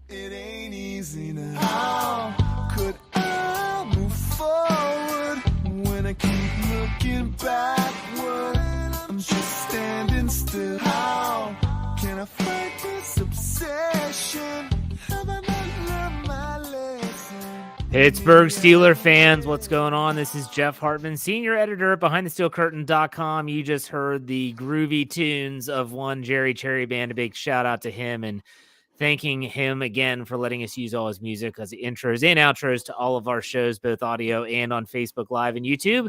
It ain't easy now. How could I move forward when I keep looking backward? I'm just standing still. How can I fight this obsession? Have I not learned my lesson? Pittsburgh Steelers fans, what's going on? This is Jeff Hartman, senior editor at BehindTheSteelCurtain.com. You just heard the groovy tunes of one Jerry Cherry Band. A big shout out to him and thanking him again for letting us use all his music as intros and outros to all of our shows, both audio and on Facebook Live and YouTube.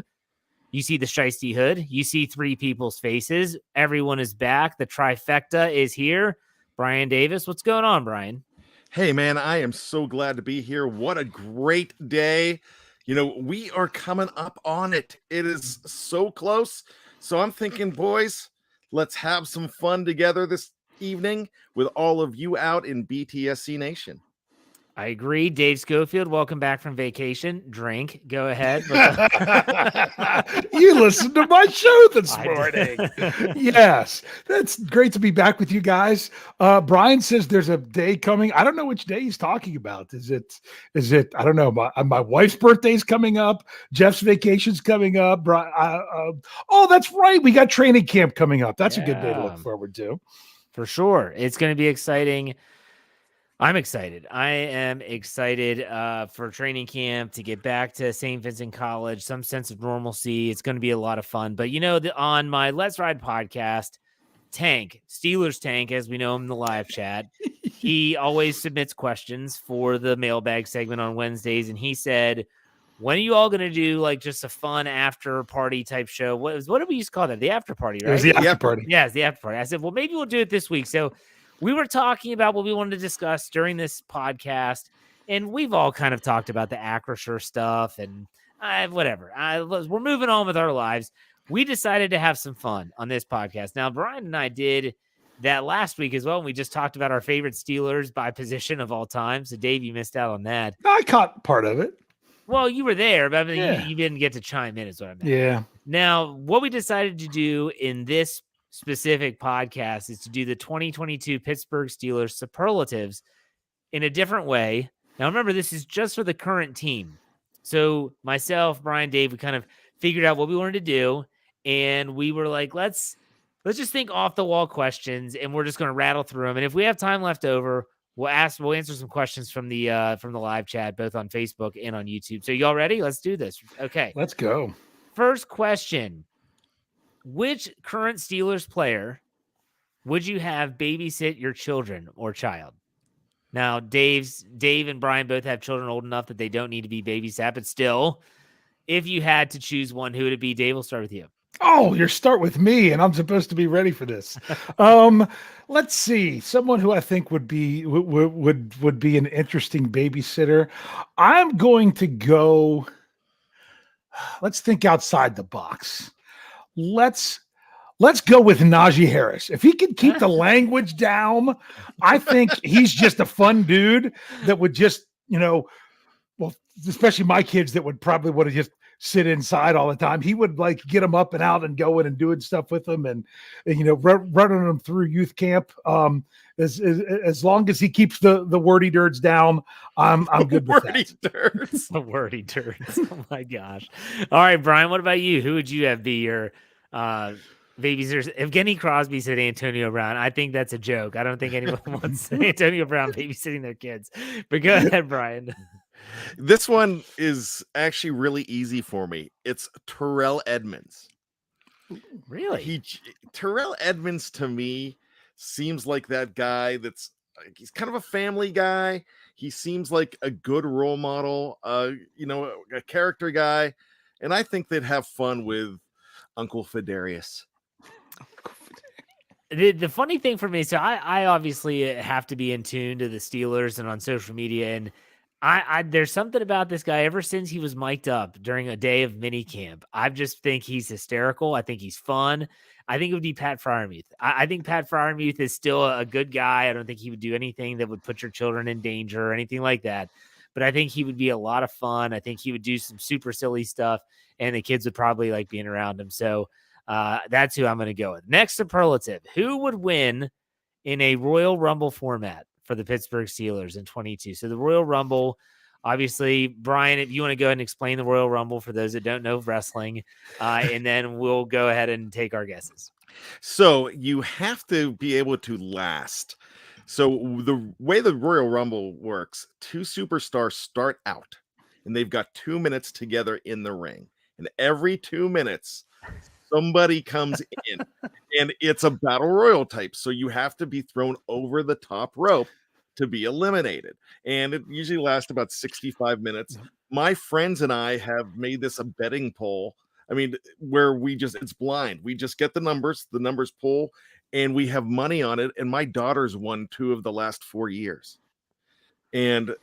You see the Shiesty Hood. You see three people's faces. Everyone is back. The trifecta is here. Bryan Davis, what's going on, Bryan? Hey, man, I am so glad to be here. What a great day. You know, we are coming up on it. It is so close. So I'm thinking, boys, let's have some fun together this evening with all of you out in BTSC Nation. I agree. Dave Schofield, welcome back from vacation. Drink. Go ahead. You listened to my show this morning. Yes. That's great to be back with you guys. Bryan says there's a day coming. I don't know which day he's talking about. Is it, I don't know. My wife's birthday's coming up. Jeff's vacation's coming up. Oh, that's right. We got training camp coming up. That's a good day to look forward to. For sure. It's going to be exciting. I'm excited. I am excited for training camp, to get back to St. Vincent College, some sense of normalcy. It's going to be a lot of fun. But, you know, on my Let's Ride podcast, Steelers Tank, as we know him in the live chat, he always submits questions for the mailbag segment on Wednesdays. And he said, when are you all going to do like just a fun after party type show? What did we used to call that? The after party, right? It was the after party. Yeah, it's the after party. I said, well, maybe we'll do it this week. So we were talking about what we wanted to discuss during this podcast, and we've all kind of talked about the Acrisure stuff and whatever. We're moving on with our lives. We decided to have some fun on this podcast. Now, Bryan and I did that last week as well, and we just talked about our favorite Steelers by position of all time. So, Dave, you missed out on that. I caught part of it. Well, you were there, but I mean, you didn't get to chime in is what I meant. Yeah. Now, what we decided to do in this specific podcast is to do the 2022 Pittsburgh Steelers superlatives in a different way. Now, remember, this is just for the current team. So myself, Bryan, Dave, we kind of figured out what we wanted to do, and we were like, let's just think off the wall questions, and we're just going to rattle through them. And if we have time left over, we'll answer some questions from the live chat, both on Facebook and on YouTube. So y'all ready? Let's do this. Okay, let's go. First question. Which current Steelers player would you have babysit your children or child? Now, Dave and Bryan both have children old enough that they don't need to be babysat, but still, if you had to choose one, who would it be? Dave, we'll start with you. Oh, you start with me, and I'm supposed to be ready for this. Let's see. Someone who I think would be an interesting babysitter. I'm going to go. Let's think outside the box. Let's go with Najee Harris. If he can keep the language down, I think he's just a fun dude that would just, especially my kids that would probably want to just sit inside all the time. He would like get them up and out and going and doing stuff with them and running them through youth camp. As long as he keeps the wordy dirts down, I'm good with that. The wordy dirts. Oh my gosh. All right, Bryan, what about you? Who would you have be your babysitter? If Evgeny Crosby said Antonio Brown, I think that's a joke. I don't think anyone wants Antonio Brown babysitting their kids. But go ahead, Bryan. This one is actually really easy for me. It's Terrell Edmunds. Really? Terrell Edmunds to me seems like that guy he's kind of a family guy. He seems like a good role model, a character guy. And I think they'd have fun with Uncle Fidarius. The funny thing for me, so I obviously have to be in tune to the Steelers and on social media, and there's something about this guy ever since he was mic'd up during a day of minicamp. I just think he's hysterical. I think he's fun. I think it would be Pat Freiermuth. I think Pat Freiermuth is still a good guy. I don't think he would do anything that would put your children in danger or anything like that. But I think he would be a lot of fun. I think he would do some super silly stuff, and the kids would probably like being around him. So that's who I'm going to go with. Next superlative. Who would win in a Royal Rumble format? for the Pittsburgh Steelers in 22. So the Royal Rumble, obviously, Brian, if you want to go ahead and explain the Royal Rumble for those that don't know wrestling, and then we'll go ahead and take our guesses. So you have to be able to last. So the way the Royal Rumble works, 2 superstars start out and they've got 2 minutes together in the ring. And every 2 minutes, somebody comes in and it's a battle royal type. So you have to be thrown over the top rope to be eliminated. And it usually lasts about 65 minutes. My friends and I have made this a betting poll. I mean, where it's blind. We just get the numbers pull, and we have money on it. And my daughter's won 2 of the last 4 years and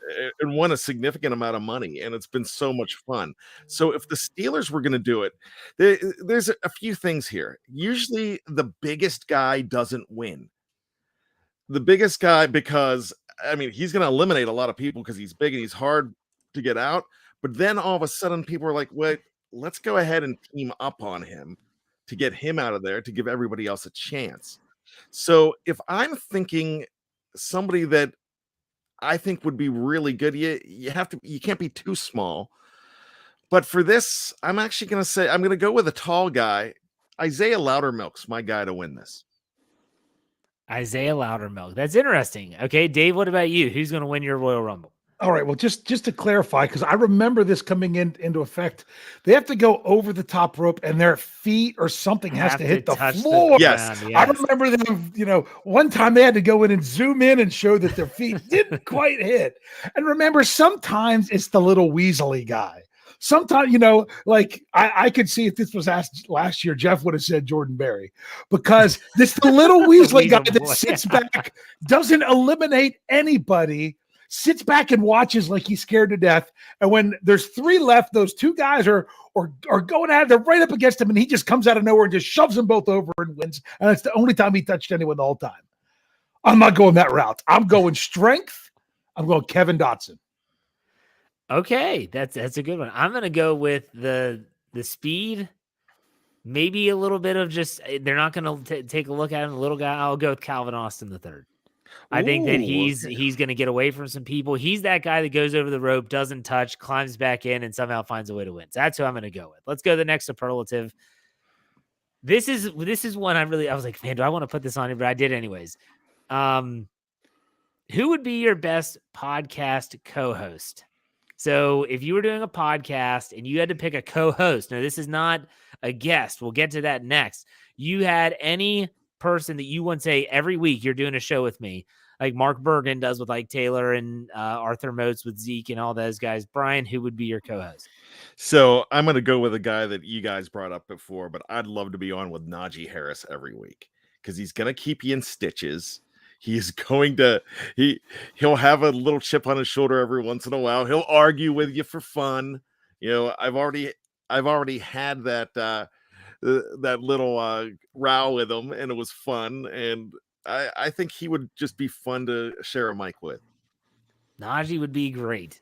won a significant amount of money. And it's been so much fun. So if the Steelers were going to do it, there's a few things here. Usually the biggest guy doesn't win. The biggest guy, because I mean, he's going to eliminate a lot of people because he's big and he's hard to get out. But then all of a sudden people are like, wait, let's go ahead and team up on him to get him out of there to give everybody else a chance. So if I'm thinking somebody that I think would be really good, you can't be too small. But for this, I'm actually going to say I'm going to go with a tall guy. Isaiah Loudermilk's my guy to win this. Isaiah Loudermilk. That's interesting. Okay, Dave, what about you? Who's going to win your Royal Rumble? All right. Well, just to clarify, because I remember this coming into effect, they have to go over the top rope and their feet or something has to hit the floor. Yes. I remember them, one time they had to go in and zoom in and show that their feet didn't quite hit. And remember, sometimes it's the little weaselly guy. Sometimes, like I could see if this was asked last year, Jeff would have said Jordan Berry, because this the little Weasley guy that sits back, doesn't eliminate anybody, sits back and watches like he's scared to death. And when there's 3 left, those 2 guys are going at it. They're right up against him, and he just comes out of nowhere and just shoves them both over and wins. And that's the only time he touched anyone the whole time. I'm not going that route. I'm going strength. I'm going Kevin Dotson. Okay, that's a good one. I'm going to go with the speed, maybe a little bit of just they're not going to take a look at him. The little guy. I'll go with Calvin Austin III. I think that he's going to get away from some people. He's that guy that goes over the rope, doesn't touch, climbs back in, and somehow finds a way to win. So that's who I'm going to go with. Let's go to the next superlative. This is one I was like, man, do I want to put this on here? But I did anyways. Who would be your best podcast co-host? So if you were doing a podcast and you had to pick a co-host, now this is not a guest. We'll get to that next. You had any person that you want to say every week you're doing a show with me, like Mark Bergen does with like Taylor and Arthur Motes with Zeke and all those guys. Brian, who would be your co-host? So I'm going to go with a guy that you guys brought up before, but I'd love to be on with Najee Harris every week because he's going to keep you in stitches. He's going to he'll have a little chip on his shoulder every once in a while. He'll argue with you for fun. I've already had that little row with him, and it was fun. And I think he would just be fun to share a mic with. Najee would be great.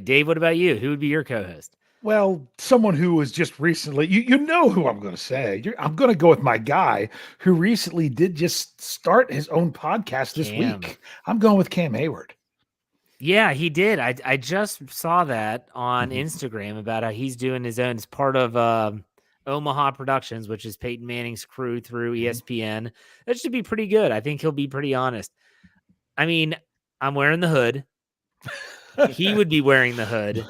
Dave, what about you? Who would be your co-host? Well, someone who was just recently, you know who I'm going to say. I'm going to go with my guy who recently did just start his own podcast this week. I'm going with Cam Hayward. Yeah, he did. I just saw that on Instagram about how he's doing his own. It's part of Omaha Productions, which is Peyton Manning's crew through ESPN. That should be pretty good. I think he'll be pretty honest. I mean, I'm wearing the hood. He would be wearing the hood.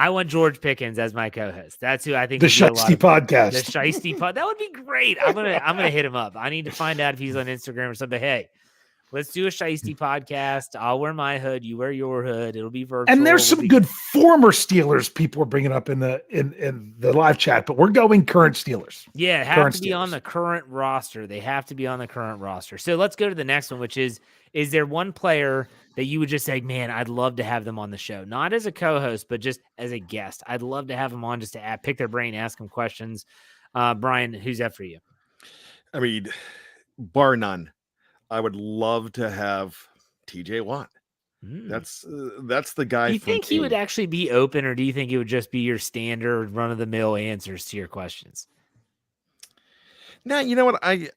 I want George Pickens as my co-host. That's who I think. The Shiesty Podcast. The Shiesty Pod. That would be great. I'm gonna hit him up. I need to find out if he's on Instagram or something. Hey, let's do a Shiesty Podcast. I'll wear my hood. You wear your hood. It'll be virtual. And there's some good former Steelers people are bringing up in the live chat, but we're going current Steelers. Yeah, have to be on the current roster. They have to be on the current roster. So let's go to the next one, which is there one player that you would just say, man, I'd love to have them on the show, not as a co-host, but just as a guest. I'd love to have them on just to pick their brain, ask them questions. Brian, who's that for you? I mean, bar none. I would love to have TJ Watt. That's the guy. Do you think he would actually be open, or do you think it would just be your standard run-of-the-mill answers to your questions? Now, you know what? I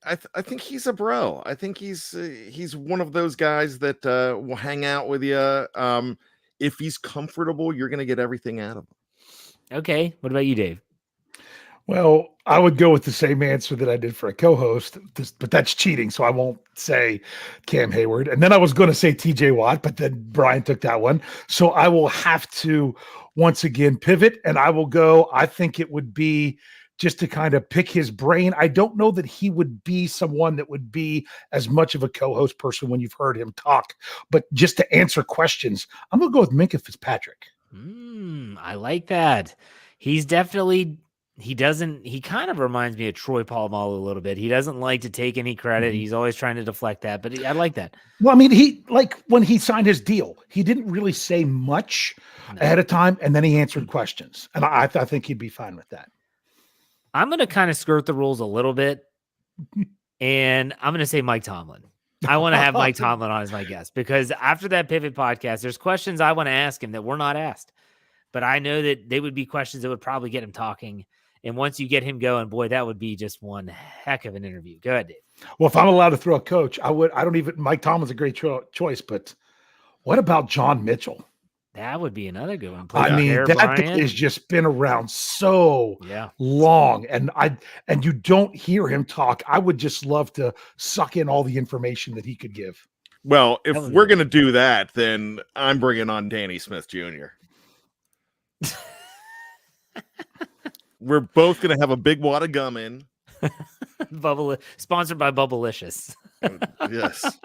think he's a bro. I think he's one of those guys that will hang out with you. If he's comfortable, you're going to get everything out of him. Okay. What about you, Dave? Well, I would go with the same answer that I did for a co-host, but that's cheating, so I won't say Cam Hayward. And then I was going to say TJ Watt, but then Brian took that one. So I will have to once again pivot, and I will go. I think it would be just to kind of pick his brain. I don't know that he would be someone that would be as much of a co-host person when you've heard him talk, but just to answer questions, I'm going to go with Minkah Fitzpatrick. I like that. He's definitely... He kind of reminds me of Troy Polamalu a little bit. He doesn't like to take any credit. Mm-hmm. He's always trying to deflect that, but I like that. Well, I mean, he like when he signed his deal, he didn't really say much ahead of time, and then he answered questions. And I think he'd be fine with that. I'm going to kind of skirt the rules a little bit, and I'm going to say Mike Tomlin. I want to have Mike Tomlin on as my guest because after that Pivot podcast, there's questions I want to ask him that were not asked, but I know that they would be questions that would probably get him talking. And once you get him going, boy, that would be just one heck of an interview. Go ahead, Dave. Well, if I'm allowed to throw a coach, Mike Tomlin's a great choice, but what about John Mitchell? That would be another good one. I mean, that guy has just been around so long, and you don't hear him talk. I would just love to suck in all the information that he could give. Well, if we're going to do that, then I'm bringing on Danny Smith Jr. We're both going to have a big wad of gum in. Sponsored by Bubblicious. Yes.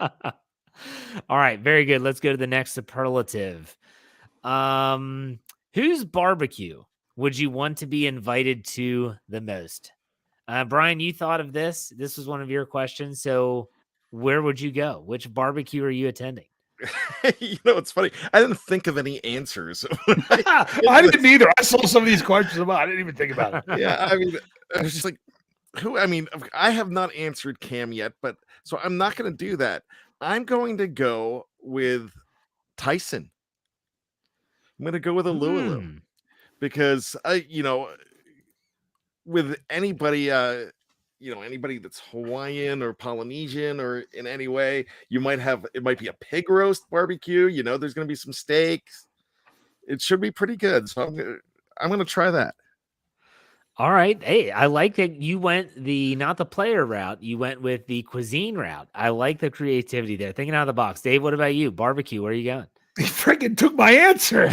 All right. Very good. Let's go to the next superlative. Whose barbecue would you want to be invited to the most? Brian, you thought of this. This was one of your questions. So where would you go? Which barbecue are you attending? You know, it's funny. I didn't think of any answers. I didn't either. I saw some of these questions about. I didn't even think about it. Yeah, I mean, I was just like, who? I mean, I have not answered Cam yet, but so I'm not going to do that. I'm going to go with Tyson. I'm going to go with Alulu because with anybody, anybody that's Hawaiian or Polynesian or in any way, it might be a pig roast barbecue. There's going to be some steaks. It should be pretty good. So I'm going to try that. All right. Hey, I like that you went not the player route. You went with the cuisine route. I like the creativity there. Thinking out of the box. Dave, what about you? Barbecue. Where are you going? He freaking took my answer.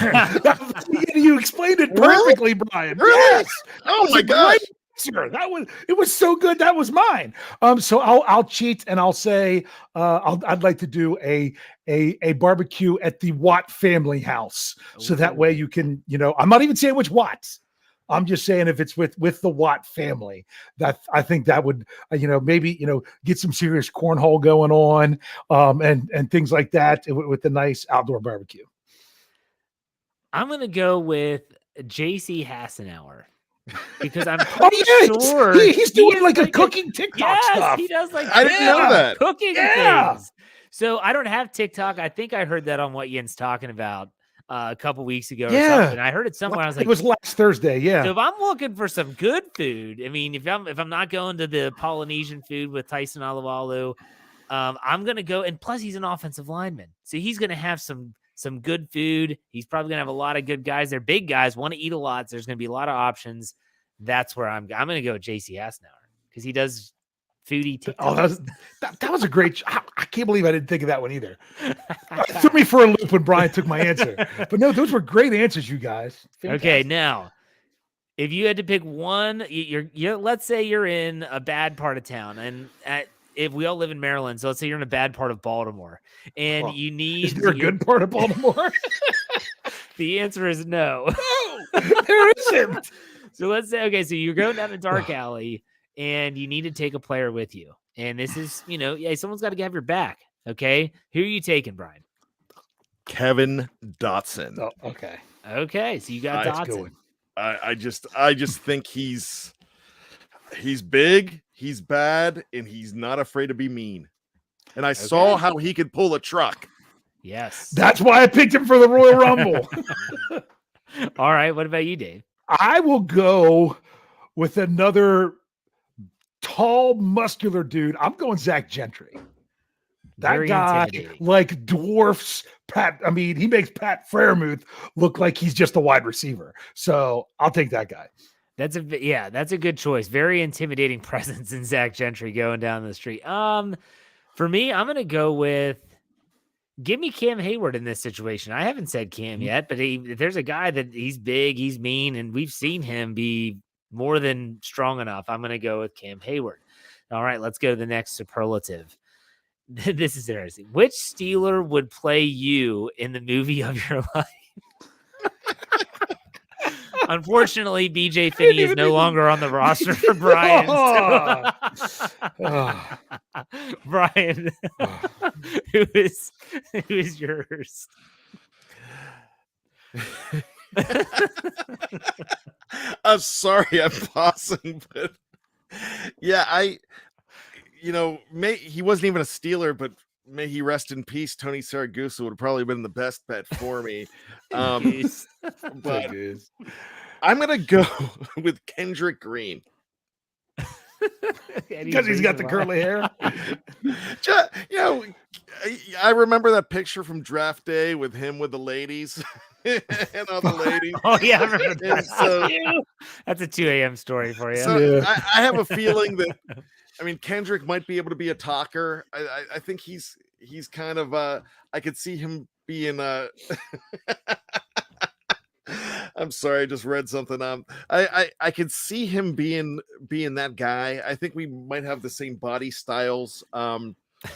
You explained it perfectly, Brian. Really? Yes. Oh my gosh. It was so good. That was mine. So I'll cheat and I'll say I'd like to do a barbecue at the Watt family house. So that way you can, I'm not even saying which Watts. I'm just saying if it's with the Watt family, that I think that would, maybe, get some serious cornhole going on and things like that with the nice outdoor barbecue. I'm going to go with JC Hassenauer. Because I'm pretty sure he's doing like a cooking TikTok stuff. He does I didn't know that. Cooking things. So I don't have TikTok. I think I heard that on what Yen's talking about a couple weeks ago or something. I heard it somewhere. I was like, it was last Thursday. Yeah. So if I'm looking for some good food, I mean, if I'm not going to the Polynesian food with Tyson Alualu, I'm gonna go. And plus, he's an offensive lineman, so he's gonna have some good food. He's probably gonna have a lot of good guys. They're big guys, want to eat a lot. So there's gonna be a lot of options. That's where I'm gonna go with JC Hassenauer because he does foodie TikToks. Oh, that was a great. I can't believe I didn't think of that one either. It threw me for a loop when Brian took my answer. But no, those were great answers, you guys. Fantastic. Okay, now if you had to pick one, you're let's say you're in a bad part of town, and if we all live in Maryland, so let's say you're in a bad part of Baltimore, and you need. Is there a good part of Baltimore? The answer is no. No, there isn't. So let's say, okay, so you're going down a dark alley and you need to take a player with you. And this is, someone's got to have your back. Okay. Who are you taking, Brian? Kevin Dotson. Oh, okay. Okay. So you got Dotson. I just think he's big, he's bad, and he's not afraid to be mean. And I saw how he could pull a truck. Yes. That's why I picked him for the Royal Rumble. All right. What about you, Dave? I will go with another tall, muscular dude. I'm going Zach Gentry. That Very guy intimidating. like dwarfs Pat. I mean, he makes Pat Freiermuth look like he's just a wide receiver. So I'll take that guy. That's a good choice. Very intimidating presence in Zach Gentry going down the street. For me, I'm gonna go with give me Cam Hayward in this situation. I haven't said Cam yet, but if there's a guy that he's big, he's mean, and we've seen him be more than strong enough, I'm gonna go with Cam Hayward. All right, let's go to the next superlative. This is interesting. Which Steeler would play you in the movie of your life? Unfortunately, BJ Finney is no longer on the roster for Bryan. Bryan, who is yours? I'm sorry, I'm pausing, but yeah, he wasn't even a Steeler, but may he rest in peace. Tony Saragusa would have probably been the best bet for me. But I'm gonna go with Kendrick Green because he's got the curly hair. I remember that picture from draft day with him with the ladies and all the ladies. Oh yeah, I remember that. So, that's a 2 a.m. story for you. So I have a feeling that. I mean, Kendrick might be able to be a talker. I think he's kind of I could see him being I'm sorry, I just read something. I could see him being that guy. I think we might have the same body styles.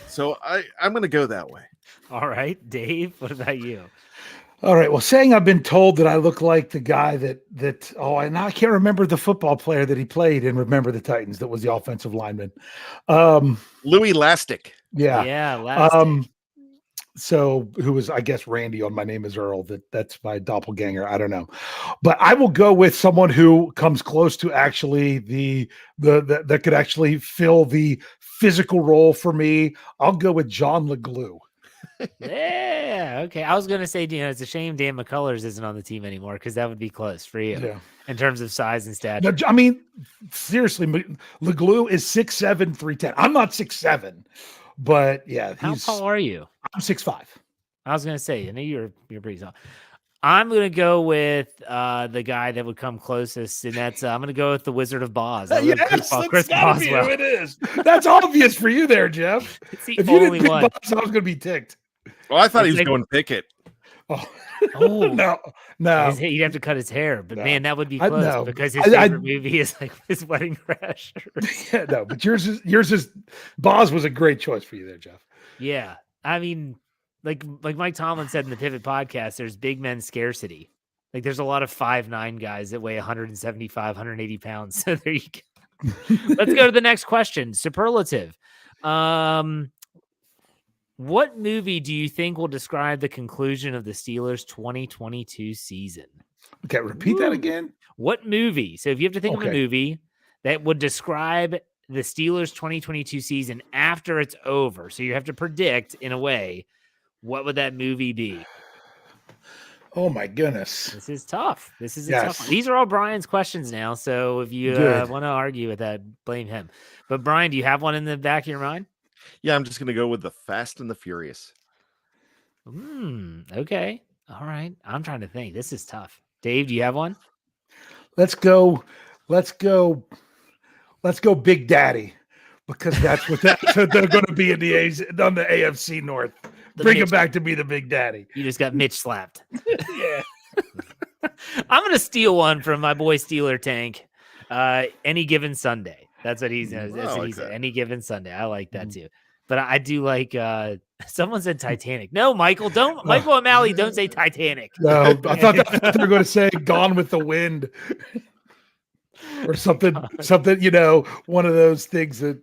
So I'm gonna go that way. All right, Dave, what about you? All right. Well, saying I've been told that I look like the guy that and I can't remember the football player that he played in Remember the Titans that was the offensive lineman. Louis Lastic. Yeah. Yeah, Lastic. So who was, I guess, Randy on My Name is Earl. That's my doppelganger. I don't know. But I will go with someone who comes close to actually the that could actually fill the physical role for me. I'll go with John LeGlue. Yeah, okay. I was gonna say, it's a shame Dan McCullers isn't on the team anymore because that would be close for you in terms of size and stature. No, I mean, seriously, LeGlue is 6'7", 310. I'm not 6'7", but yeah. How tall are you? I'm 6'5". I was gonna say, I know you're pretty tall. I'm gonna go with the guy that would come closest, and that's I'm gonna go with the Wizard of Boz. Yes, Chris Boswell. It is. That's obvious for you there, Jeff. It's the if you only didn't pick one. Boz, I was gonna be ticked. Well, I thought he was going Pickett. Oh no! He'd have to cut his hair, but man, that would be I close know. because his favorite movie is like his Wedding Crashers. Yeah, no, but yours is Boz was a great choice for you there, Jeff. Yeah, I mean, like Mike Tomlin said in the Pivot podcast, there's big men scarcity. Like there's a lot of 5'9" guys that weigh 175, 180 pounds. So there you go. Let's go to the next question. Superlative. What movie do you think will describe the conclusion of the Steelers' 2022 season? Okay, repeat that again. What movie? So if you have to think of a movie that would describe the Steelers' 2022 season after it's over, so you have to predict in a way, what would that movie be? Oh my goodness. This is tough. This is a tough one. These are all Brian's questions now. So if you want to argue with that, blame him. But Brian, do you have one in the back of your mind? Yeah, I'm just going to go with the Fast and the Furious. Okay. All right. I'm trying to think. This is tough. Dave, do you have one? Let's go Big Daddy, because that's what they're going to be on the AFC North. Bring him back to be the Big Daddy. You just got Mitch slapped. Yeah. I'm going to steal one from my boy Steeler Tank. Any Given Sunday. That's what he's said. Any Given Sunday. I like that too. But I do like someone said Titanic. No, Michael, don't Michael O'Malley, don't say Titanic. No, I thought they were going to say Gone with the Wind. Or something, one of those things that,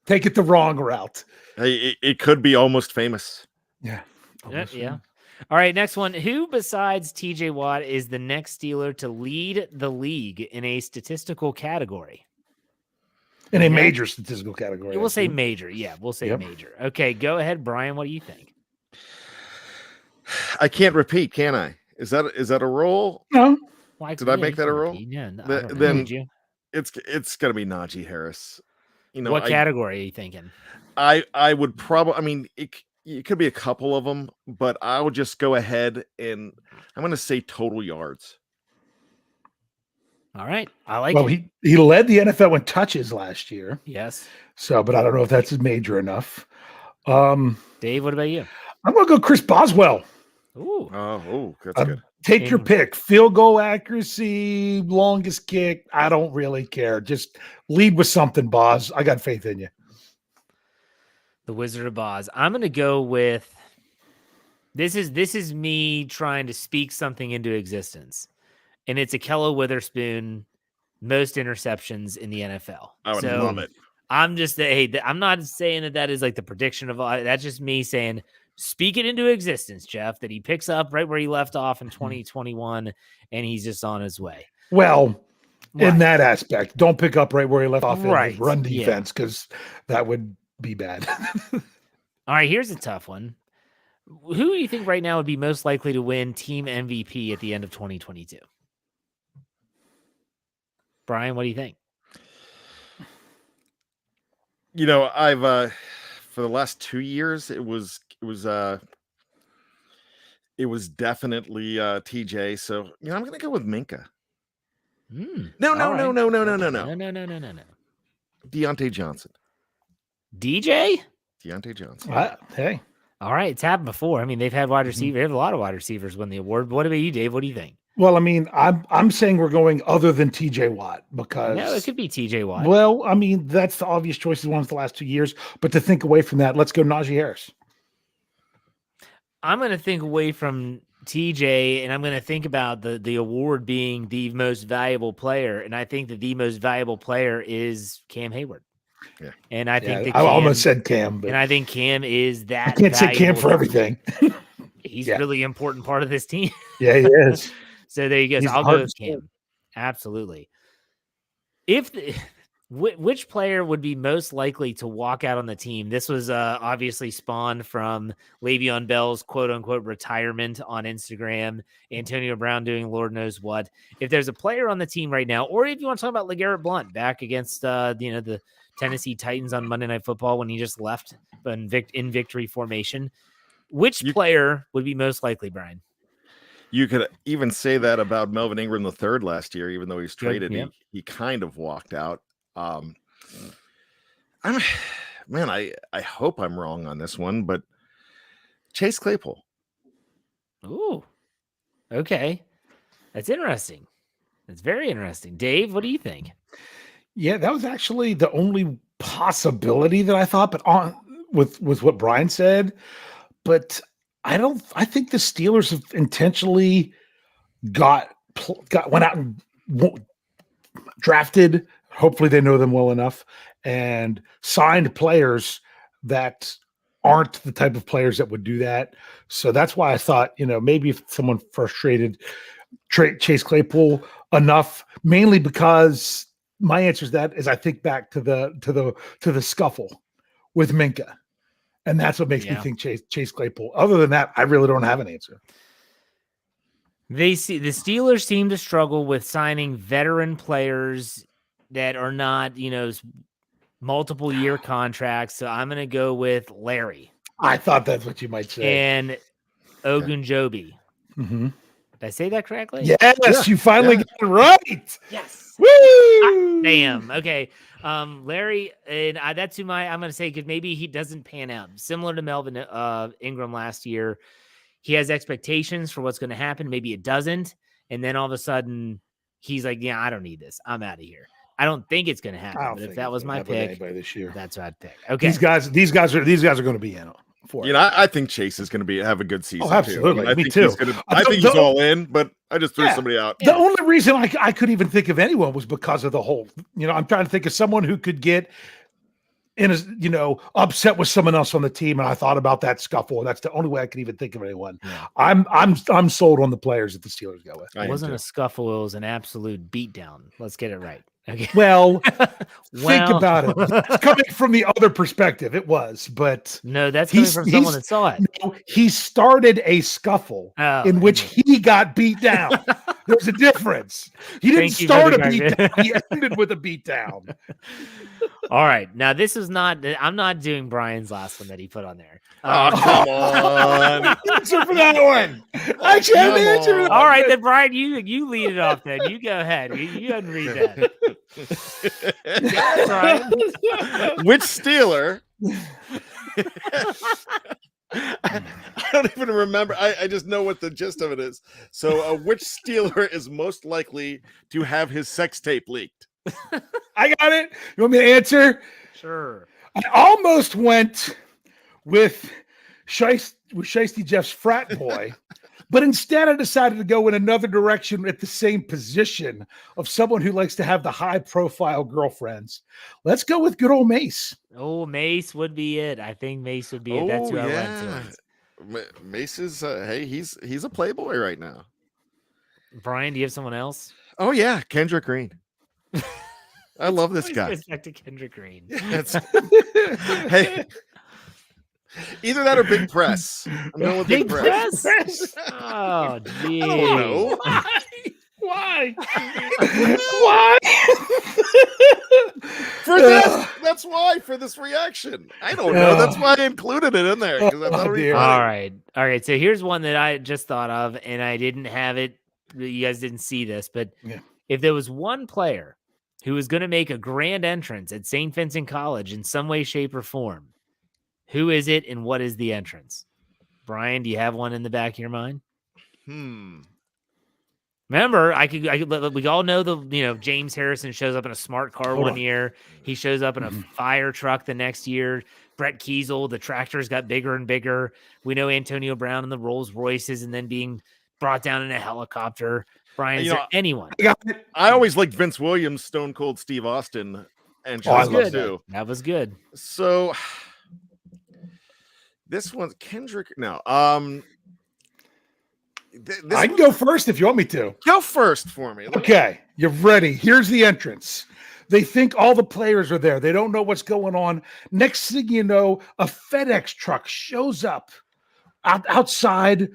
take it the wrong route. It could be Almost Famous. Yeah. Yeah. All right, next one. Who besides TJ Watt is the next Steeler to lead the league in a statistical category? In a major statistical category. We'll say major. Yeah, we'll say major. Okay, go ahead, Brian. What do you think? I can't repeat, can I? Is that a roll? No. Did I make that a roll? Yeah, then it's going to be Najee Harris. What category are you thinking? I would probably, I mean, it could be a couple of them, but I would just go ahead and I'm going to say total yards. All right. I like Well, it. he led the NFL in touches last year. Yes. So, but I don't know if that's major enough. Dave, what about you? I'm going to go Chris Boswell. Ooh. Oh, that's good. Take your pick. Field goal accuracy, longest kick. I don't really care. Just lead with something, Boz. I got faith in you. The Wizard of Oz. I'm going to go with this is me trying to speak something into existence. And it's Akello Witherspoon, most interceptions in the NFL. I would love it. I'm just I'm not saying that is like the prediction of all. That's just me saying speak it into existence, Jeff, that he picks up right where he left off in 2021 and he's just on his way. Well, in that aspect, don't pick up right where he left off in Right. his run defense because that would be bad. All right, here's a tough one. Who do you think right now would be most likely to win team MVP at the end of 2022? Brian, what do you think? You know, I've for the last 2 years, it was definitely TJ. So I'm gonna go with Minka. No. Deontay Johnson. DJ? Deontay Johnson. Hey. All right, it's happened before. I mean, they've had wide receiver. They have a lot of wide receivers win the award. What about you, Dave? What do you think? Well, I mean, I'm saying we're going other than TJ Watt because No, it could be TJ Watt. Well, I mean, that's the obvious choice. One of the last 2 years, but to think away from that, let's go Najee Harris. I'm going to think away from TJ, and I'm going to think about the award being the most valuable player, and I think that the most valuable player is Cam Hayward. Yeah, and I think that I almost said Cam, but and I think Cam is that. I can't say Cam for everything. He's a really important part of this team. Yeah, he is. So there you go. So I'll go with Cam. Absolutely. Which player would be most likely to walk out on the team? This was obviously spawned from Le'Veon Bell's quote unquote retirement on Instagram. Antonio Brown doing Lord knows what. If there's a player on the team right now, or if you want to talk about LeGarrette Blount back against the Tennessee Titans on Monday Night Football when he just left in victory formation, which player would be most likely, Brian? You could even say that about Melvin Ingram III last year, even though he's traded, he kind of walked out. I hope I'm wrong on this one, but Chase Claypool. Ooh, okay. That's interesting. That's very interesting. Dave, what do you think? Yeah, that was actually the only possibility that I thought, but with what Brian said, but I think the Steelers have intentionally went out and drafted. Hopefully they know them well enough and signed players that aren't the type of players that would do that. So that's why I thought, maybe if someone frustrated Chase Claypool enough, mainly because my answer to that is I think back to the scuffle with Minka. And that's what makes me think Chase Claypool. Other than that, I really don't have an answer. The Steelers seem to struggle with signing veteran players that are not, multiple year contracts. So I'm going to go with Larry. I thought that's what you might say. And Ogunjobi. Mm-hmm. Did I say that correctly? Yes, you finally got it right. Yes. Woo! Damn. Okay. Larry, and that's who I'm going to say, because maybe he doesn't pan out. Similar to Melvin Ingram last year. He has expectations for what's going to happen. Maybe it doesn't. And then all of a sudden he's like, yeah, I don't need this. I'm out of here. I don't think it's going to happen. But if that was my pick, this year, that's what I'd pick. Okay. These guys are going to be in for it. I think Chase is going to have a good season. Oh, absolutely. Too. Me too. I think he's all in, but I just threw somebody out. The only reason I could even think of anyone was because of the whole, I'm trying to think of someone who could get upset with someone else on the team. And I thought about that scuffle. And that's the only way I could even think of anyone. Yeah. I'm sold on the players that the Steelers go with. It wasn't a scuffle. It was an absolute beatdown. Let's get it right. Okay. Well, think about it. It's coming from the other perspective. It was, but no, that's coming from someone that saw it. No, he started a scuffle in which he got beat down. There's a difference. He didn't Thank you for start a the beat correction. down. He ended with a beat down. All right. Now, this is not, I'm not doing Brian's last one that he put on there. Oh, come on. Answer for that one. I actually have an Come answer for that. All right, then, Brian, you lead it off then. You go ahead. You go ahead and read that. Brian. Which Steeler? I don't even remember. I just know what the gist of it is. So, which Steeler is most likely to have his sex tape leaked? I got it. You want me to answer? Sure. I almost went with Shiesty Jeff's frat boy, but instead I decided to go in another direction at the same position of someone who likes to have the high-profile girlfriends. Let's go with good old Mace. Oh, Mace would be it. I think Mace would be it. That's who I went to. Mace is hey, he's a playboy right now. Brian, do you have someone else? Oh yeah, Kendrick Green. I love this Always guy. goes back to Kendrick Green. Hey, either that or Big Press. I'm going with Big Press. Oh, gee. I don't know. Why? Why? For this, that's why for this reaction. I don't know. That's why I included it in there because I thought it would be funny. All right. So here's one that I just thought of, and I didn't have it. You guys didn't see this, but if there was one player who was going to make a grand entrance at St. Vincent College in some way, shape, or form, who is it, and what is the entrance? Brian, do you have one in the back of your mind? Remember, we all know James Harrison shows up in a smart car one year. He shows up in a fire truck the next year. Brett Kiesel, the tractors got bigger and bigger. We know Antonio Brown in the Rolls Royces and then being brought down in a helicopter. Brian, is there anyone? I always liked Vince Williams, Stone Cold Steve Austin, and too. That was good. So this one's Kendrick. No, I can go first if you want me to. Go first for me. Okay, you're ready. Here's the entrance. They think all the players are there. They don't know what's going on. Next thing you know, a FedEx truck shows up outside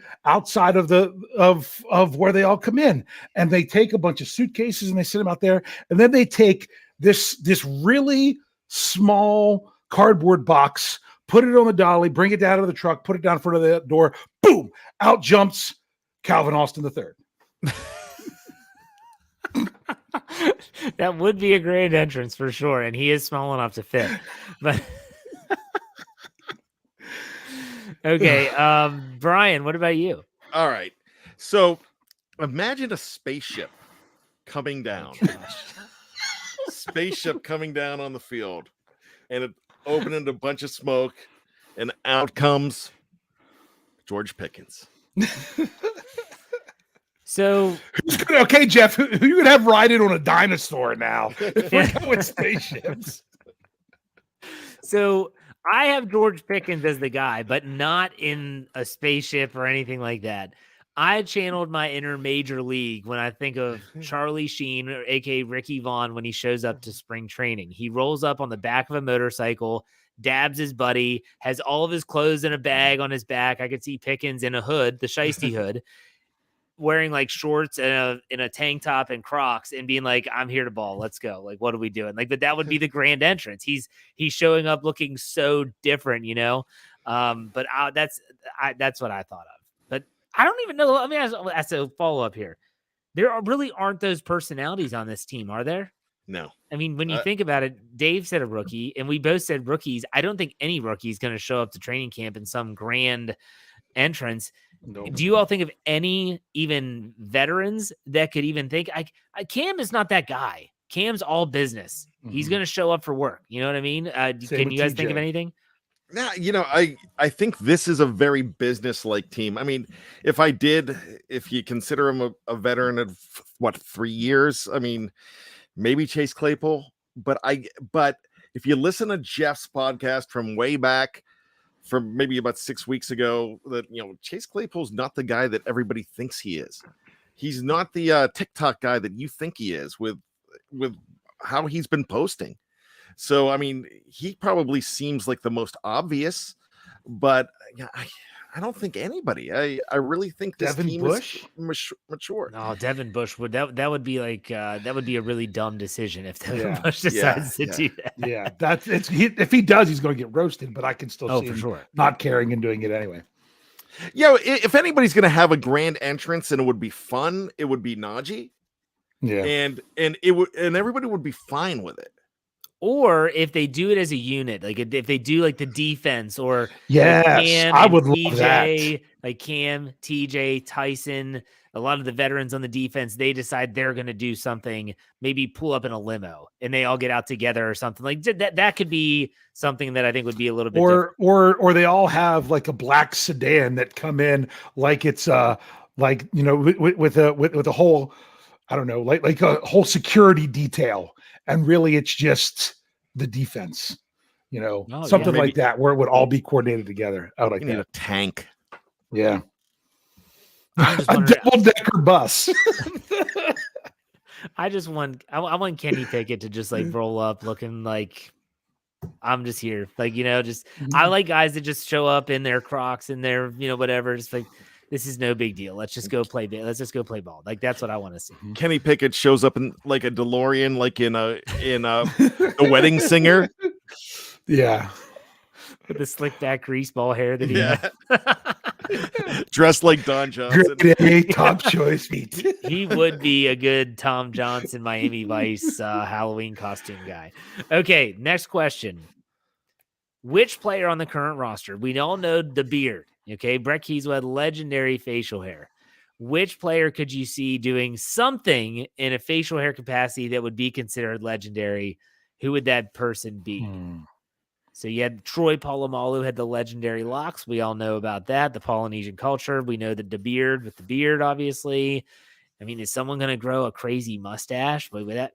of where they all come in, and they take a bunch of suitcases and they sit them out there, and then they take this really small cardboard box, put it on the dolly, bring it down to the truck, put it down in front of the door. Boom! Out jumps Calvin Austin III. That would be a grand entrance for sure, and he is small enough to fit. But okay, Brian, what about you? All right. So imagine a spaceship coming down. Spaceship coming down on the field, and it opening a bunch of smoke, and out comes George Pickens. So okay, Jeff, who you gonna have riding on a dinosaur now? We're going spaceships. So I have George Pickens as the guy, but not in a spaceship or anything like that. I channeled my inner major league when I think of Charlie Sheen, or aka Ricky Vaughn, when he shows up to spring training. He rolls up on the back of a motorcycle, dabs his buddy, has all of his clothes in a bag on his back. I could see Pickens in a hood, the shiesty hood, wearing like shorts and in a tank top and Crocs, and being like, "I'm here to ball. Let's go." Like, what are we doing? Like, but that would be the grand entrance. He's showing up looking so different, you know. But that's what I thought of. But I don't even know. Let me ask a follow up here. There really aren't those personalities on this team, are there? No. I mean, when you think about it, Dave said a rookie, and we both said rookies. I don't think any rookie is going to show up to training camp in some grand entrance. No. Do you all think of any even veterans that could even think? Cam is not that guy. Cam's all business. Mm-hmm. He's going to show up for work. You know what I mean? Can you guys think of anything? Nah, I think this is a very business-like team. I mean, if you consider him a veteran of 3 years, I mean, maybe Chase Claypool, but if you listen to Jeff's podcast from way back, from maybe about 6 weeks ago, that Chase Claypool's not the guy that everybody thinks he is. He's not the TikTok guy that you think he is with how he's been posting. So I mean, he probably seems like the most obvious, but I don't think anybody. I really think this Devin team Bush? is mature. No, Devin Bush that would be like that would be a really dumb decision if Devin Yeah. Bush decides to Yeah. do that. Yeah, if he does, he's going to get roasted. But I can still Oh, see for him sure. not caring and doing it anyway. Yeah, if anybody's going to have a grand entrance and it would be fun, it would be Najee, Yeah, and it would, and everybody would be fine with it. Or if they do it as a unit, like if they do like the defense, or yes, like Cam I and would love TJ, that. like Cam, TJ, Tyson, a lot of the veterans on the defense, they decide they're going to do something, maybe pull up in a limo and they all get out together or something like that. That could be something that I think would be a little bit different. Or they all have like a black sedan that come in like it's like with a whole, I don't know, like a whole security detail, and really it's just the defense, something maybe, like that, where it would all be coordinated together. I would like you need that. a tank. Yeah. I'm just A wondering- double-decker bus. I want Kenny Pickett to just like roll up looking like I'm just here. Like, I like guys that just show up in their Crocs and their, whatever. Just like, this is no big deal. Let's just go play ball. Like, that's what I want to see. Kenny Pickett shows up in like a DeLorean, like in a The Wedding Singer. Yeah. With the slick back grease ball hair that he had. Dressed like Don Johnson. Grade A, top choice meat. He would be a good Tom Johnson, Miami Vice Halloween costume guy. Okay, next question. Which player on the current roster? We all know the beard. Okay, Brett Keyswell had legendary facial hair. Which player could you see doing something in a facial hair capacity that would be considered legendary? Who would that person be? So you had Troy Polamalu had the legendary locks. We all know about that. The Polynesian culture. We know that the beard with the beard, obviously. I mean, is someone going to grow a crazy mustache? But with that,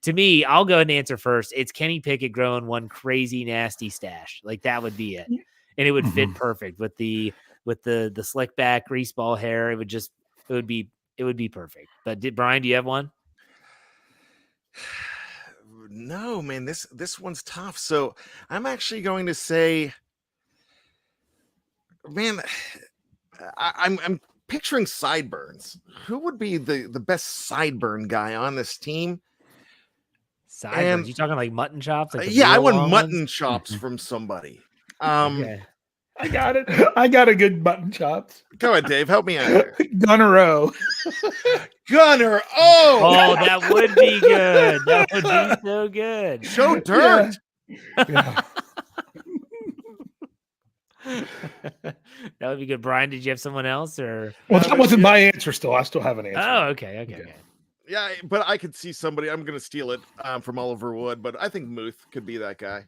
to me, I'll go ahead and answer first. It's Kenny Pickett growing one crazy nasty stash. Like that would be it, and it would fit perfect with the slick back grease ball hair. It would be perfect. But Brian, do you have one? No, man, this one's tough. So I'm actually going to say, man, I'm picturing sideburns. Who would be the best sideburn guy on this team? Sideburns? You talking like mutton chops? Like I want long mutton ones? chops from somebody. Okay. I got it. I got a good mutton chops. Go ahead, Dave. Help me out here. Gunner-O. Gunner. Oh, that would be good. That would be so good. Show dirt. Yeah. That would be good. Brian, did you have someone else or? Well, that wasn't my answer still. I still have an answer. Oh, okay. Yeah, but I could see somebody. I'm going to steal it from Oliver Wood, but I think Muth could be that guy.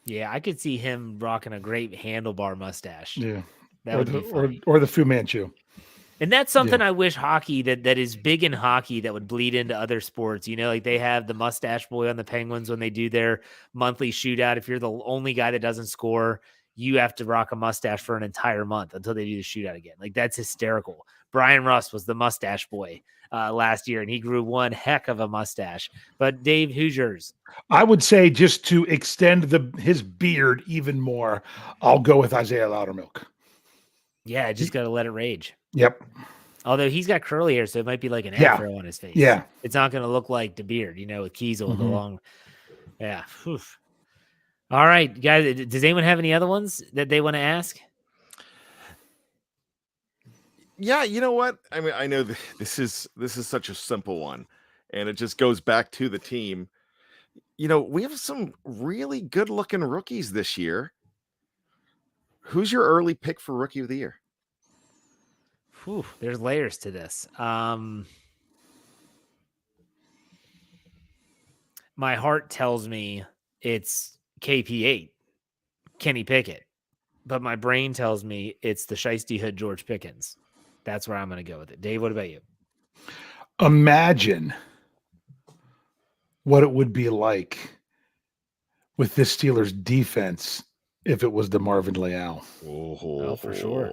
Yeah, I could see him rocking a great handlebar mustache. Yeah. That would be funny. Or the Fu Manchu. And that's something I wish hockey that is big in hockey that would bleed into other sports. Like they have the mustache boy on the Penguins when they do their monthly shootout. If you're the only guy that doesn't score, you have to rock a mustache for an entire month until they do the shootout again. Like that's hysterical. Brian Rust was the mustache boy last year, and he grew one heck of a mustache. But Dave, who's yours? I would say just to extend his beard even more, I'll go with Isaiah Loudermilk. Yeah, just got to let it rage. Yep. Although he's got curly hair, so it might be like an afro on his face. Yeah. It's not going to look like the beard, with Kiesel with the long. Yeah. Whew. All right, guys. Does anyone have any other ones that they want to ask? Yeah, you know what? I mean, I know this is such a simple one, and it just goes back to the team. We have some really good-looking rookies this year. Who's your early pick for Rookie of the Year? Whew, there's layers to this. My heart tells me it's KP8, Kenny Pickett, but my brain tells me it's the Shiesty Hood George Pickens. That's where I'm going to go with it. Dave, what about you? Imagine what it would be like with this Steelers defense if it was DeMarvin Leal. Oh, for sure.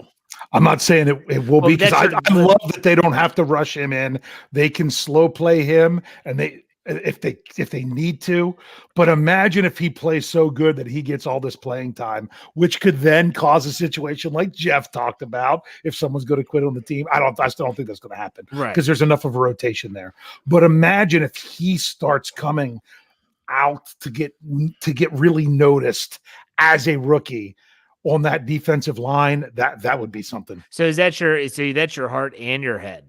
I'm not saying it will be, because I love that they don't have to rush him in. They can slow play him, and if they need to. But imagine if he plays so good that he gets all this playing time, which could then cause a situation like Jeff talked about. If someone's going to quit on the team, I still don't think that's going to happen, Right? Because there's enough of a rotation there. But imagine if he starts coming out to get really noticed as a rookie on that defensive line. That would be something. So that's your heart and your head.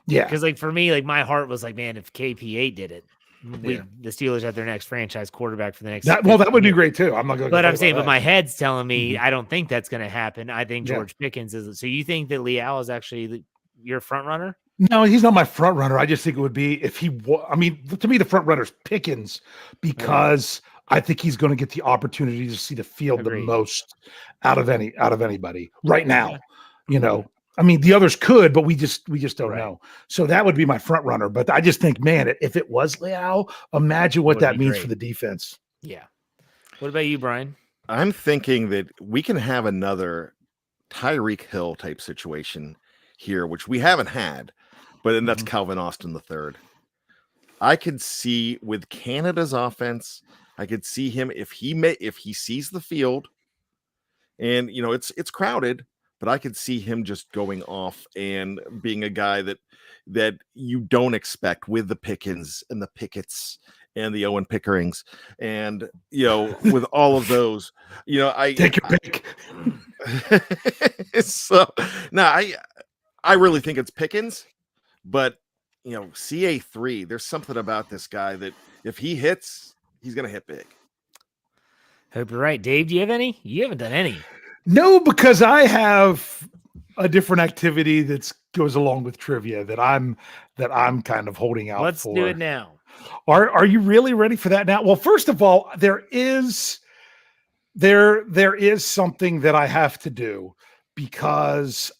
Yeah. Because like for me, like my heart was like, man, if KP8 did it, the Steelers have their next franchise quarterback for the next. That would be great too. I'm not going. But I'm saying, but my head's telling me Mm-hmm. I don't think that's going to happen. I think George Pickens is. So you think that Leal is actually your front runner? No, he's not my front runner. I just think it would be if he. I mean, to me, the front runner's Pickens because I think he's going to get the opportunity to see the field the most out of anybody right now. You know. I mean, the others could, but we just don't know. So that would be my front runner. But I just think, man, if it was Leal, imagine what that means for the defense. Yeah. What about you, Brian? I'm thinking that we can have another Tyreek Hill type situation here, which we haven't had, but that's Calvin Austin III. I could see with Canada's offense, I could see him if he sees the field, and it's crowded. But I could see him just going off and being a guy that you don't expect with the Pickens and the Pickett's and the Owen Pickerings. And, with all of those, I take your pick. So now I really think it's Pickens, but CA3, there's something about this guy that if he hits, he's going to hit big. Hope you're right. Dave, do you have any? You haven't done any. No, because I have a different activity that goes along with trivia that I'm kind of holding out Let's for. do it now. Are you really ready for that now? Well, first of all, there is something that I have to do because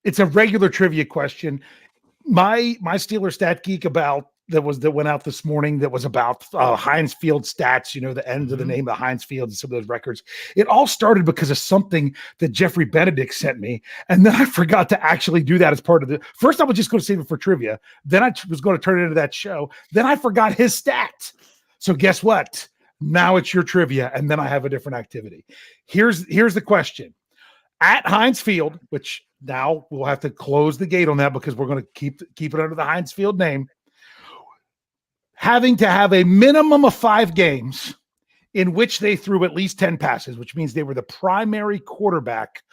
it's a regular trivia question. My Steeler Stat Geek that went out this morning that was about Heinz Field stats, the end of the name of Heinz Field and some of those records. It all started because of something that Jeffrey Benedict sent me. And then I forgot to actually do that as part of first I was just going to save it for trivia. Then I was going to turn it into that show. Then I forgot his stat. So guess what? Now it's your trivia. And then I have a different activity. Here's the question. At Heinz Field, which now we'll have to close the gate on that because we're going to keep it under the Heinz Field name. Having to have a minimum of 5 games in which they threw at least 10 passes, which means they were the primary quarterback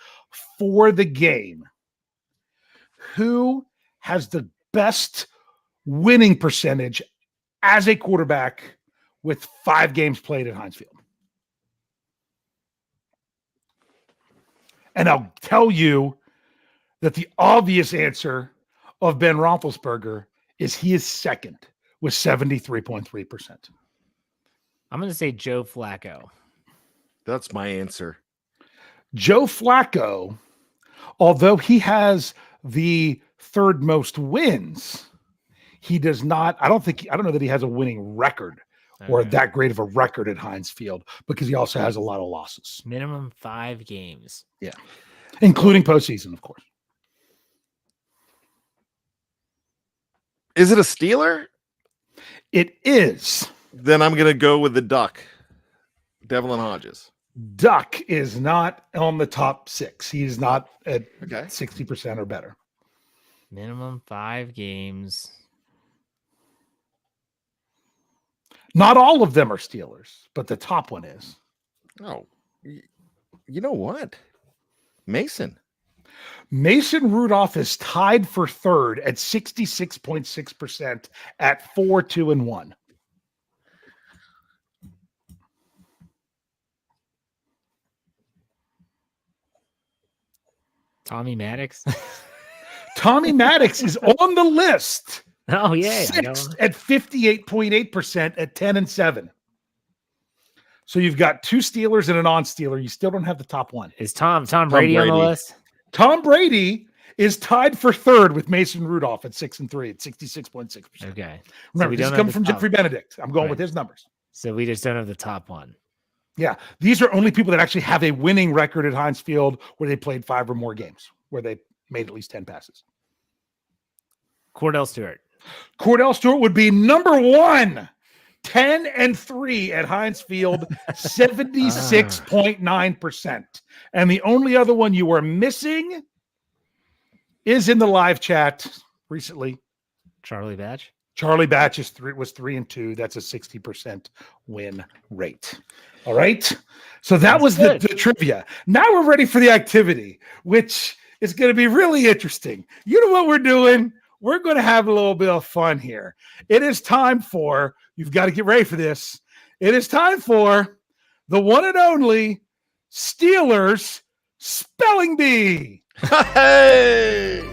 for the game. Who has the best winning percentage as a quarterback with 5 games played at Heinz Field? And I'll tell you that the obvious answer of Ben Roethlisberger is he is second with 73.3%. I'm going to say Joe Flacco. That's my answer. Joe Flacco, although he has the third most wins, he does not. I don't know that he has a winning record or that great of a record at Heinz Field because he also has a lot of losses. Minimum 5 games. Yeah. Including postseason, of course. Is it a Steeler? It is. Then I'm going to go with the Duck, Devlin Hodges. Duck is not on the top 6. He's not at 60% or better. Minimum 5 games. Not all of them are Steelers, but the top one is. Oh, you know what? Mason Rudolph is tied for third at 66.6% at 4-2-1. Tommy Maddox. Tommy Maddox is on the list. Oh, yeah. Sixth at 58.8% at 10-7. So you've got 2 Steelers and a non-Steeler. You still don't have the top one. Is Tom Brady on the list? Tom Brady is tied for third with Mason Rudolph at 6-3 at 66.6%. Okay. Remember, this is coming from Jeffrey Benedict. I'm going with his numbers. So we just don't have the top one. Yeah. These are only people that actually have a winning record at Heinz Field where they played 5 or more games, where they made at least 10 passes. Cordell Stewart. Cordell Stewart would be number 1. 10-3 at Heinz Field, 76.9%. And the only other one you are missing is in the live chat recently. Charlie Batch. Charlie Batch was 3-2. That's a 60% win rate. All right. So that was the trivia. Now we're ready for the activity, which is going to be really interesting. You know what we're doing? We're going to have a little bit of fun here. It is time for, you've got to get ready for this. It is time for the one and only Steelers Spelling Bee. Hey!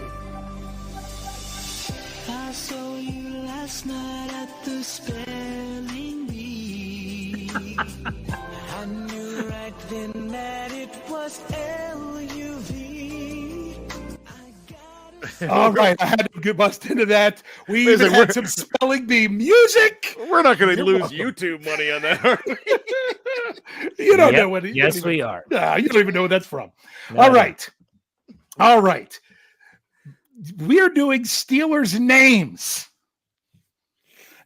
I saw you last night at the spelling bee. I knew right then that it was L-U-V. All right, I had to bust into that. We even had some spelling bee music. We're not going to lose YouTube money on that, are we? You don't know what. Yes, we are. You don't even know where that's from. No. All right. We are doing Steelers names.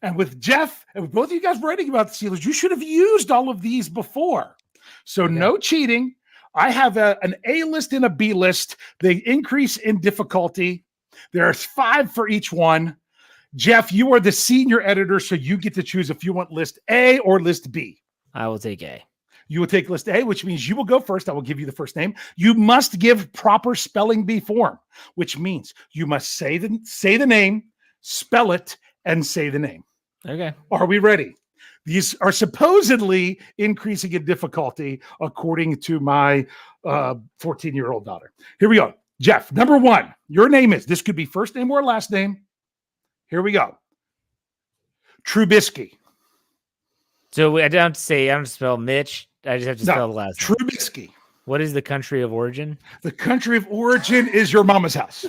And with Jeff, and with both of you guys writing about the Steelers, you should have used all of these before. So no cheating. I have an A list and a B list. They increase in difficulty. There's 5 for each one. Jeff, you are the senior editor, so you get to choose if you want list A or list B. I will take A. You will take list A, which means you will go first. I will give you the first name. You must give proper spelling bee form, which means you must say the name, spell it, and say the name. Okay. Are we ready? These are supposedly increasing in difficulty, according to my 14-year-old daughter. Here we go. Jeff, number 1, your name is, this could be first name or last name. Here we go. Trubisky. So I don't have to spell Mitch. I just have to spell the last name. Trubisky. What is the country of origin? The country of origin is your mama's house.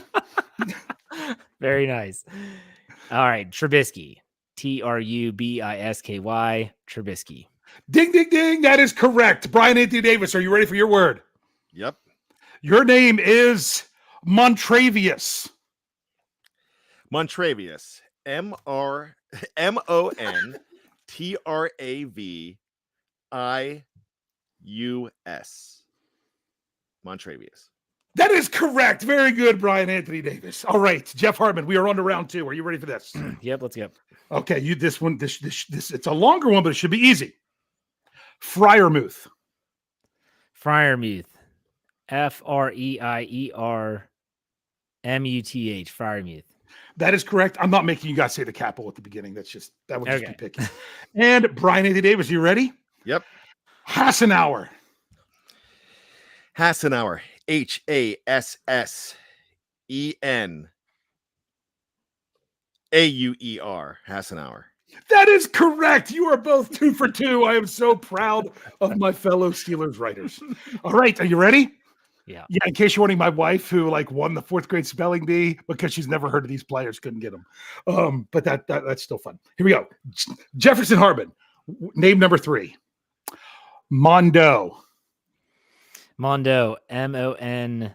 Very nice. All right. Trubisky. Trubisky. Trubisky. Ding, ding, ding. That is correct. Bryan Anthony Davis, are you ready for your word? Yep. Your name is Montravius. Montravius. Montravius. Montravius. That is correct. Very good, Bryan Anthony Davis. All right, Jeff Hartman, we are on to round 2. Are you ready for this? Yep, let's go. Okay, this it's a longer one, but it should be easy. Friarmouth. Friarmouth. Freiermuth. Friarmouth. That is correct. I'm not making you guys say the capital at the beginning. That would just be picky. And Bryan Anthony Davis, you ready? Yep. Hassenauer. Hassenauer. Hassenauer. Hassenauer. That is correct. You are both 2 for 2. I am so proud of my fellow Steelers writers. All right, are you ready? Yeah. Yeah. In case you're wondering, my wife, who won the 4th grade spelling bee because she's never heard of these players, couldn't get them. But that's still fun. Here we go. Jefferson Hartman. Name number 3. Mondo. Mondeaux. Mondeaux.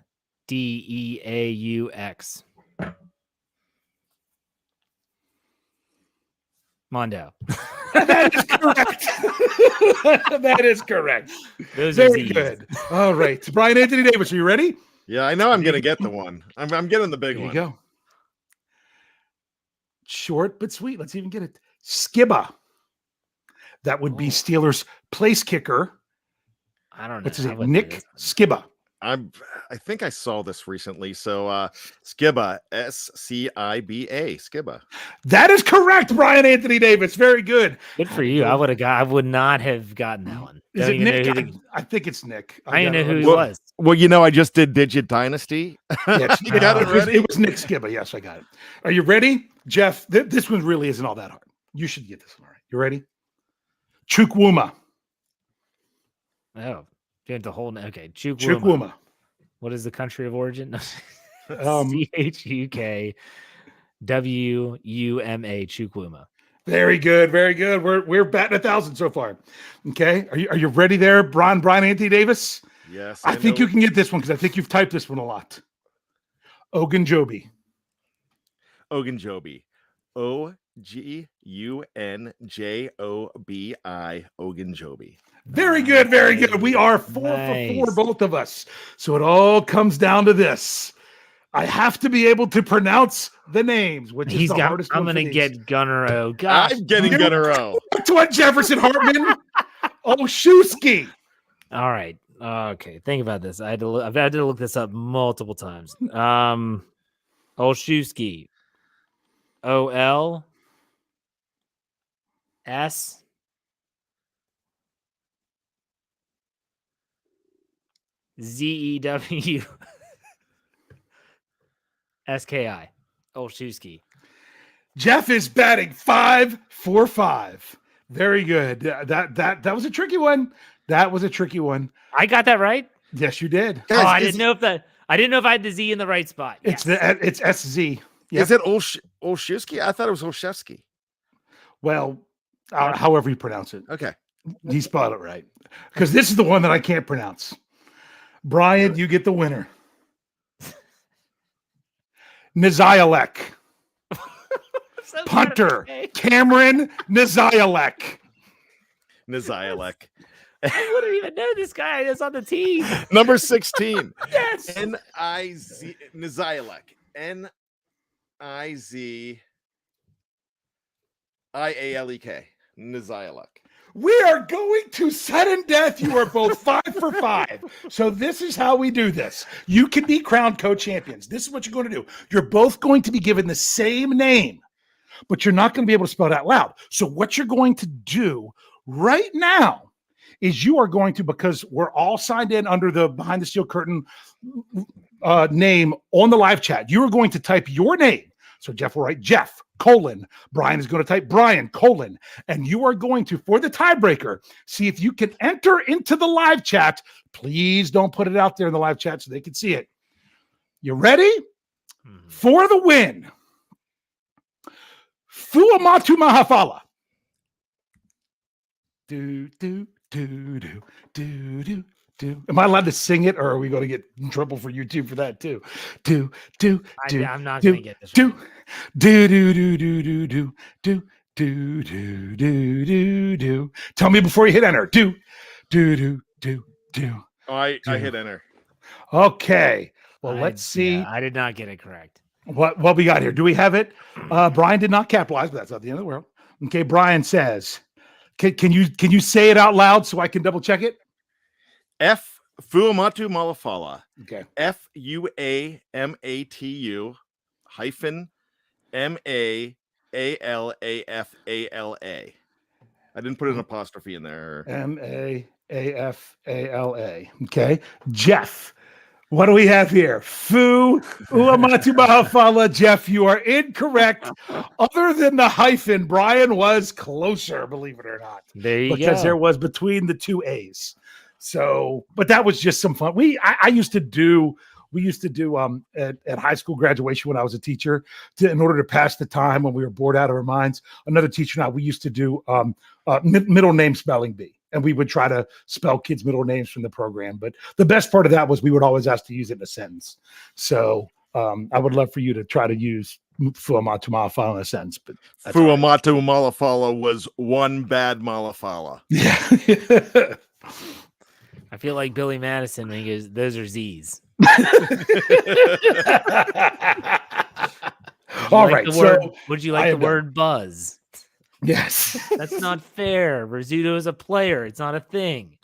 Mondo. That is correct. That is correct. Those Very good. All right. Bryan Anthony Davis, are you ready? Yeah, I know I'm going to get the one. I'm getting the big There one. you go. Short but sweet. Let's even get it. Skibba. That would be Steelers place kicker. I don't know. What's his name? Nick Skibba. I think I saw this recently. So Skibba, Sciba, Skibba. That is correct, Bryan Anthony Davis. Very good. Good for you. I would not have gotten that one. Is it Nick? I think it's Nick. I didn't know who he was. Well, I just did Digit Dynasty. Yes, You got it ready? It was Nick Skibba. Yes, I got it. Are you ready? Jeff, this one really isn't all that hard. You should get this one. All right. You ready? Chukwuma. Oh, you have the whole okay. Chukwuma. What is the country of origin? CHUKWUMA. Chukwuma. Very good. Very good. We're batting 1,000 so far. Okay. Are you ready there, Bryan Anthony Davis? Yes. I think you can get this one because I think you've typed this one a lot. Ogunjobi. Ogunjobi. Ogunjobi. Ogunjobi. Very good, very good. We are 4 for 4, both of us. So it all comes down to this. I have to be able to pronounce the names, which is the hardest one. I'm going to get Gunnar O. Gosh. I'm getting Gunnar O. To what, Jefferson Hartman? Olszewski. All right. Okay. Think about this. I've had to look this up multiple times. Olszewski. O-L-S. Z-E-W. S-K-I. Olszewski. Jeff is batting 5 for 5. Very good. That was a tricky one. That was a tricky one. I got that right. Yes, you did. Guys, I didn't know if I had the Z in the right spot. It's yes. It's SZ. Yep. Is it Olszewski? I thought it was Olszewski. Well, however you pronounce it. Okay. He spelled it right. Because this is the one that I can't pronounce. Brian, you get the winner. Nazialek. Punter. Cameron Nazialek. Nazialek. I wouldn't even know this guy is on the team. Number 16. Yes. N-I-Z Nazialek. N-I-Z-I-A-L-E-K. Nazialek. We are going to sudden death. You are both 5 for 5. So this is how we do this. You can be crowned co-champions. This is what you're going to do. You're both going to be given the same name, but you're not going to be able to spell it out loud. So what you're going to do right now is you are going to, because we're all signed in under the Behind the Steel Curtain name on the live chat, you are going to type your name. So Jeff will write Jeff, : Brian is going to type Brian, : and you are going to, for the tiebreaker, see if you can enter into the live chat. Please don't put it out there in the live chat so they can see it. You ready? For the win. Fuamatu Mahafala. Do, do, do, do, do, do. Am I allowed to sing it, or are we going to get in trouble for YouTube for that too? I'm not going to get this. Do do do do do do do do do do do do. Tell me before you hit enter. Do do do do do. Oh, I hit enter. Okay. Well, let's see. Yeah, I did not get it correct. What we got here? Do we have it? Brian did not capitalize, but that's not the end of the world. Okay. Brian says, "Can you say it out loud so I can double check it?" Fuamatu Malafala. Okay. Fuamatu -MAALAFALA. I didn't put an apostrophe in there. MAAFALA. Okay. Jeff, what do we have here? Fuamatu Malafala. Jeff, you are incorrect. Other than the hyphen, Brian was closer, believe it or not. There you go. Because there was between the two A's. So, but that was just some fun. We used to do at high school graduation when I was a teacher, in order to pass the time when we were bored out of our minds. Another teacher and I, we used to do middle name spelling bee, and we would try to spell kids' middle names from the program. But the best part of that was we would always ask to use it in a sentence. So I would love for you to try to use Fuamatu Malafala in a sentence. But Fuamatu Malafala was one bad Malafala. Yeah. I feel like Billy Madison when he goes, "Those are Z's." All right. So would you like the word buzz? Yes. That's not fair. Rizzuto is a player. It's not a thing.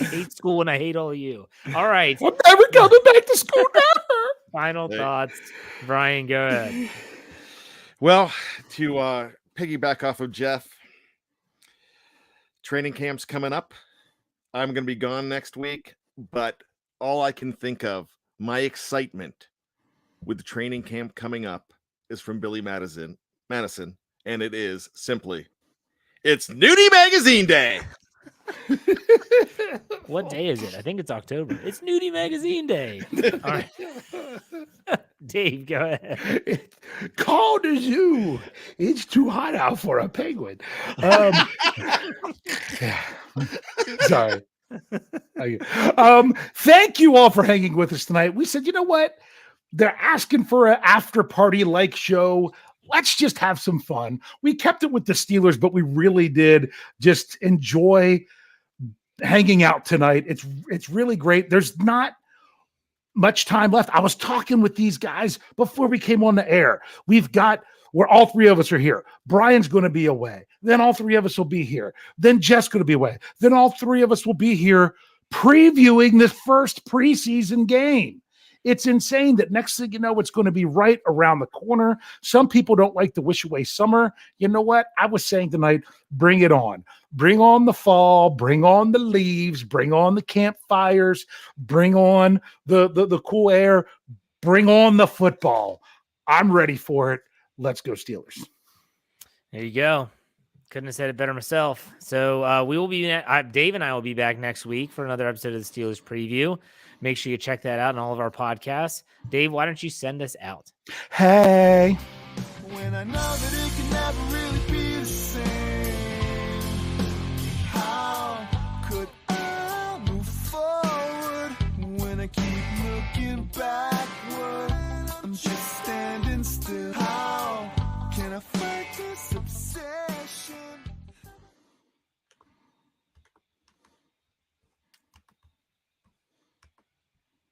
I hate school and I hate all of you. All right. I'm never coming back to school never. Final thoughts. Brian, go ahead. Well, to piggyback off of Jeff, training camp's coming up. I'm going to be gone next week, but all I can think of, my excitement with the training camp coming up, is from Billy Madison, and it is simply, it's Nudie Magazine Day. What day is it? I think it's October. It's Nudie Magazine Day. All right. Dave, go ahead. Call the zoo. It's too hot out for a penguin. Sorry. Thank you all for hanging with us tonight. We said, you know what? They're asking for an after party like show. let's just have some fun. We kept it with the Steelers, but we really did just enjoy hanging out tonight. It's really great. There's not much time left. I was talking with these guys before we came on the air. Where all three of us are here. Brian's going to be away. Then all three of us will be here. Then Jeff's going to be away. Then all three of us will be here previewing the first preseason game. It's insane that next thing you know, it's going to be right around the corner. Some people don't like the wish away summer. You know what? I was saying tonight, bring it on. Bring on the fall. Bring on the leaves. Bring on the campfires. Bring on the cool air. Bring on the football. I'm ready for it. Let's go Steelers. There you go. Couldn't have said it better myself. So we will be, Dave and I will be back next week for another episode of the Steelers preview. Make sure you check that out on all of our podcasts. Dave, why don't you send us out? Hey. When I know that it can never really